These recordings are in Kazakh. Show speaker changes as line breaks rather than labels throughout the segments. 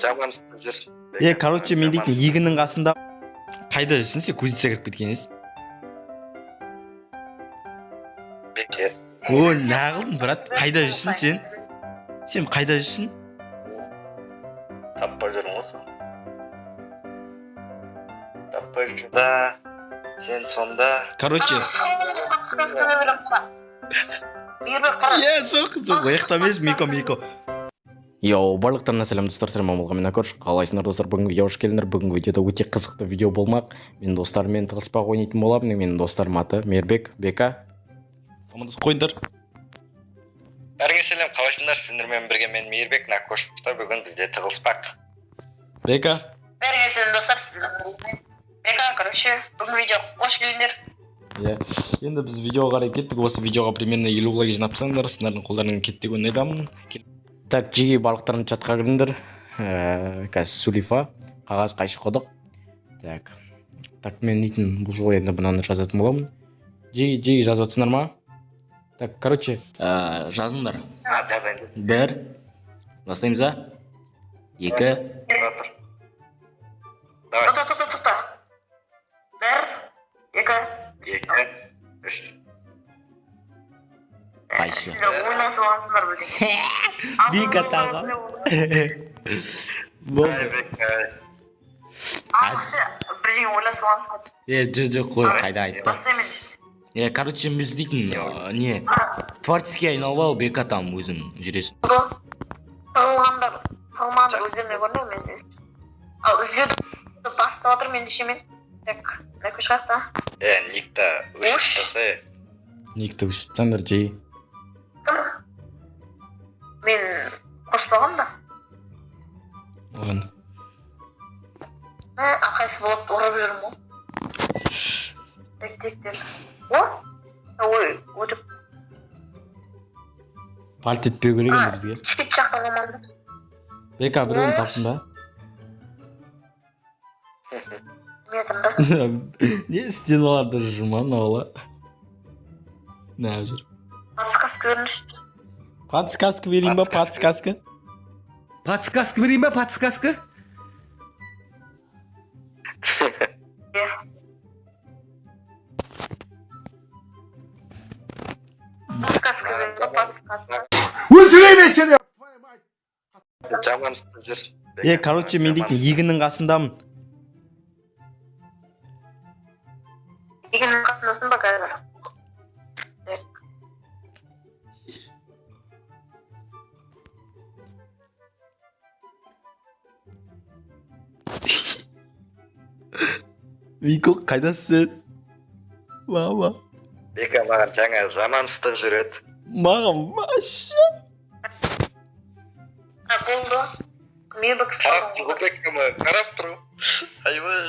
жаман жүрсің.
Короче, мен дейтін егіннің қасында қайда жүрсің сен? Кузница кіріп кеткенсіз.
Бекер.
О, нағылдың, брат. Қайда жүрсің сен? Сен қайда жүрсің?
Таппай жүрмін осы. Таппай жүрда. Сен сонда.
Короче. Жоқ, ояқта емес, Мико. Йоу, барлықтарына сәлем достар, сәлем болған мен Акош. Қалайсыңдар достар? Бүгінгі видеоға қош келдіңдер. Бүгінгі видеода өте қызықты видео болмақ. Мен достарыммен тығыспақ ойнайтын боламын. Менің достарым аты Мейірбек, Бека. Амандасып қойыңдар.
Бәріңе сәлем, қалайсыңдар? Сендермен бірге мен Мейірбек, Акош. Бүгін бізде тығылыспақ.
Бека.
Бәріңе сәлем достар. Бека, короче, бүгін видеоға қош келдіңдер.
Енді біз видеоға қарай кеттік. Осы видеоға примерно 50 лайк жинап тастаңдар. Сіздердің қолдарыңнан кетті деген ойдамын. Так, жеге барлықтарың чатқа кіріңдер. Қазір сулифа, қағаз қайшы қодық. Так, мен дейтін бұл жол енді бұнаны жазатын боламын. Жеге жазып атсыңдар ма? Так, короче, жазыңдар.
Жазайын.
1, бастаймыз а? 2.
Давай.
Тоқта. 1, 2,
3.
Қайшы.
ойнасып аласыңдар бөлек.
Бека тағы. Болды.
Бірдеңе ойласып аласыңдар.
Жоқ қой, қайда айтпа. Короче, біз дейтін, не, творческий айналып ал, Бека там өзің жүресің.
Тығылғандар өздеріне көрмей мен. Ал үзгеді бастап отыр мен дешемен. Так, көш қақта.
Никта өшіп жасай.
Никті өшіптсаңдар жей.
Мен қоспағам да.
Оған.
Ақайсы болып ұрып жүрмін ол. Тек. Ой, өтіп.
Пальт етпеу керек енді бізге.
Шкет жақтан аманды.
Бека, біреуін таптың ба? Не стеналарда жүр ма, наула? Не жүр?
Подсказка көрінішті.
Подсказка берейін ба, подсказка?
Подсказка берейін ба, подсказка?
Өлтіремесін!
Жаман жүрсің.
Короче, мен дейтін егіннің қасындамын.
Егіннің қасындасың ба қазір?
Мико, қайдасың? Мама.
Бека маған жаңа жаман ыстық жүреді.
Маған маша.
Болды. Мейірбек
Қарап тұру. Айбай.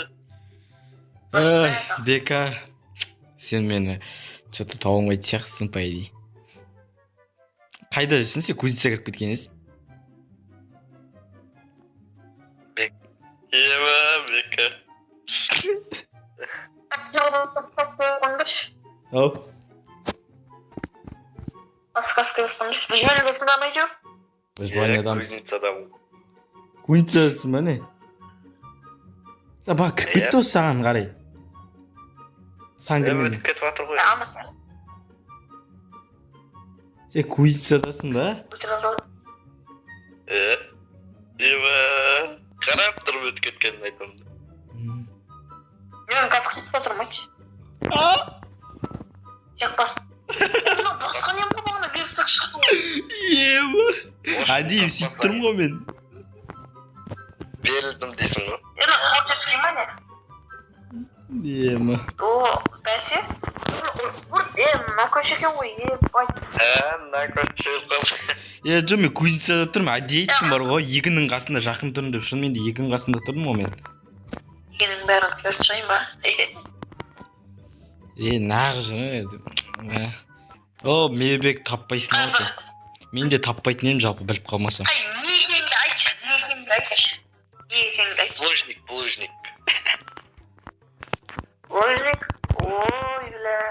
Бека, сен мені что-то таба алмайтын сияқтысың, по идее. Қайда жүрсің сен? Кузница кіріп кеткенсіз.
Бека.
Ау.
Подсказка өстіңдіш. Жүйелі бесінде амай жоқ?
Жуанядамыз.
Кузницадамын.
Кузницасың ба не? Бақ, кіріп кетті осы саған қарай. Саған кірмеді.
Өтіп кетіп жатыр ғой.
Сен кузницадасың ба?
Қарап тұрып өтіп кеткенін айтамын.
Мен қазір қытса тұрмайшы. Жақпас. Басқа нем болмағына берістік шықтың.
Әдейім сөйтіп тұрмын ғой мен.
Берілдім дейсің ғой.
Қауып жеткей ма не? Бәсе? Накөш екен ғой, бай.
Накөш екен.
Жо, мен кузницада тұрмын, әдейі айттым бар ғой, егіннің қасында жақын тұрмын деп, шынымен де егіннің қасында тұрмын ғой мен.
Егіннің бәрін көріп шығайын ба?
Нағы жын. О, Мейірбек таппайсың осы. Мен де таппайтын едім жалпы біліп қалмасам.
Не екеніңді айтшы.
Плужник.
Плужник? Ой, бля.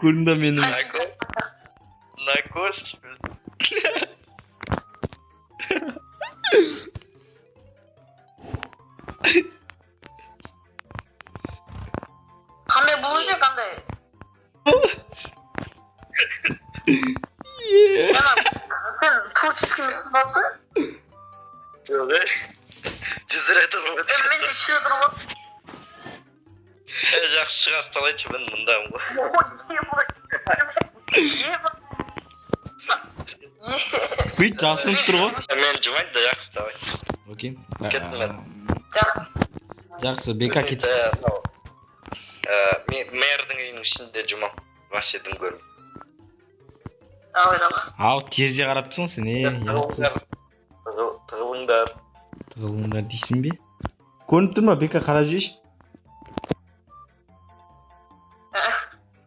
Көрдің да менің.
Накош.
творческий мақсаты?
Жоқ, жүз рет ұрып
Мен де шыр тұрып отыр.
жақсы шыға салайыншы, мен мұндамын ғой.
Бүйт жасынып тұр ғой.
Мен жұмайды да жақсы давай.
Окей.
Кеттім мен.
Жақсы, бека кет.
Мэрдің үйінің ішінде жұмам. Вообще дым көрмеймін.
Ал терезе қарап тұрсың сен, ұятсыз.
Тығылыңдар.
Тығылыңдар дейсің бе? Көрініп тұр ма, бека қарап жүрші.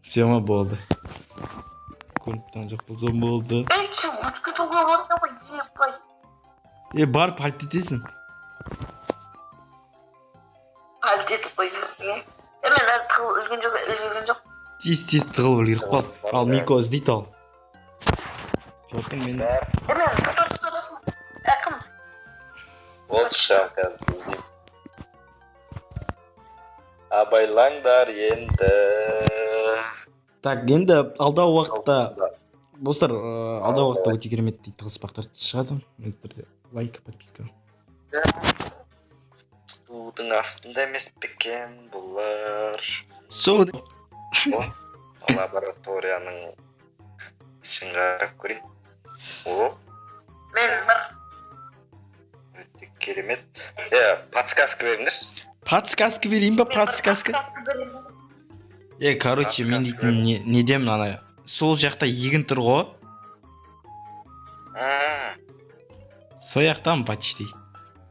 Все ма болды. Көрініп тұрған жоқ болсам болды. Барып пальт етесің.
Пальт етіп қойдың. Мен әлі тығыл үлген жоқ.
Тез тығылып үлгеріп қал. Ал Мико іздейді ал. Жоқын мен.
Әкім.
Ол шығам қазір іздеймін. Абайлаңдар енді.
Так, енді алдағы уақытта достар, алдағы уақытта өте керемет тығызбақтар шығады. Міндетті лайк, подписка.
Судың астында емес пе екен бұлар.
Су.
Лабораторияның ішін қарап көрейін. О,
Мен бір.
өте керемет. Подсказка беріңдерші.
Подсказка берейін ба, подсказка? Короче, мен дейтін недемін ана. Сол жақта егін тұр ғой. Сол жақтамын почти.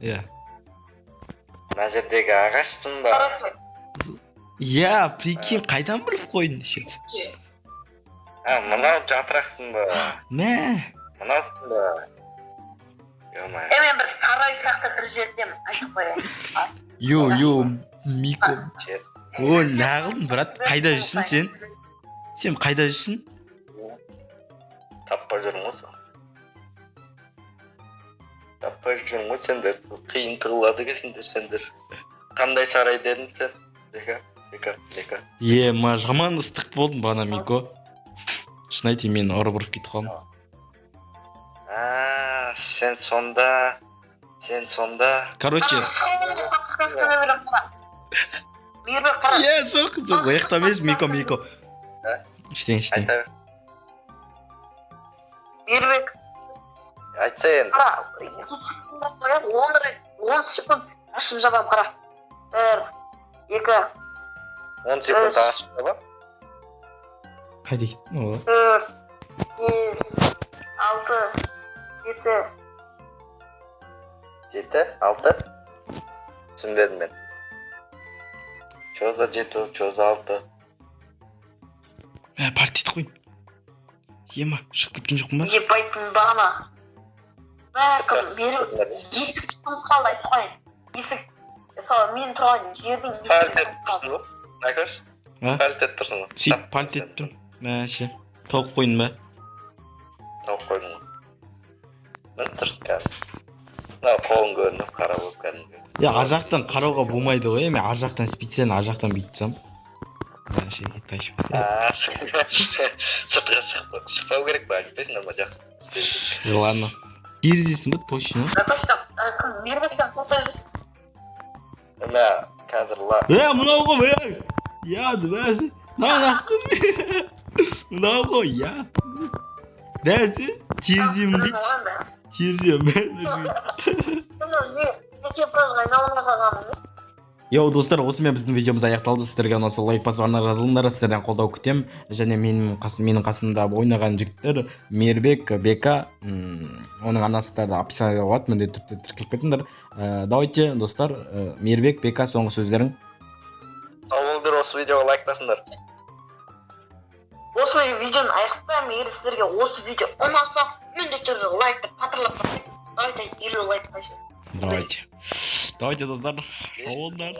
Мына жердегі ағашсың ба?
Прикинь, қайдан біліп қойдың дешет.
Мынау жапырақсың ба?
Мә.
Мынаусың ба? Йо-май.
Мен бір сарай сияқты бір жердемін, айтып қояйын.
Йо, Мико. О, нағылдың, брат, қайда жүрсің сен? Сен қайда жүрсің?
Таппай жүрің ғой сол. Таппай жүрің ғой сендер. Қиын тығылады кесіңдер сендер. Қандай сарай дедің сен? Бека.
Ма жаман ыстық болдың бана, Мико. Шын айтайын, мен ұрып кетіп қалдым.
Сен сонда.
Короче. Жоқ, ояқта емес, Мико. Іштен.
Айта.
Бербек.
Айтса енді.
10 секунд ашып жабам, қара. 1, 2,
10 секунд ашып жабам.
Қайда кеттің ола?
4, 5, 6, 7.
7, 6. Түсінбедім мен. Чоза 7, чоза 6.
Партиет қойын. Ема, шығып кеткен жоқпын ба?
Ебайтын бағана. Бәкім, беріп, есік тұтынып қалды, айтып қойын. Есік, мен тұрған жердің есік
Пальтет тұрсың ғой? Накөш? Пальтет тұрсың ғой?
Сөйт, пальтет тұрм. Мәше, тоқ қойын ба?
Тоқ қойын ғой. Мен тұрсын кәдім. Қолын көрініп, қара болып кәдім.
Ар жақтан қарауға болмайды ғой, мен ар жақтан специально ар жақтан бүйтсам. Мәше, тайшып.
Сыртқа шықпау керек па, айтпайсың ама жақсы.
Ладно. Терезесің ба, точно?
Кім, мербектен тоқтай жүрсің?
Мә, қазір ла.
Мынау ғой, яды, бәсі. Мынау ғой, яды. Бәсі, терезем дейді. Терезем, бәсі. Йоу, достар, осымен біздің видеомыз аяқталды. Сіздерге ұнаса лайк басуына жазылыңдар, сіздерден қолдау күтем. Және менің қасымда ойнаған жігіттер Мейірбек, Бека, оның анасы да описание болады, міндетті түрде тіркеліп кетіңдер. Давайте, достар, Мейірбек, Бека, соңғы сөздерің.
Ауылдыр осы видеоға лайк басыңдар.
Осы видеоны аяқтаймын, егер сіздерге осы видео ұнаса, міндетті түрде лайкты патырлап басыңдар. Давайте 50 лайк қашын.
Давайте, достар. Ауылдар.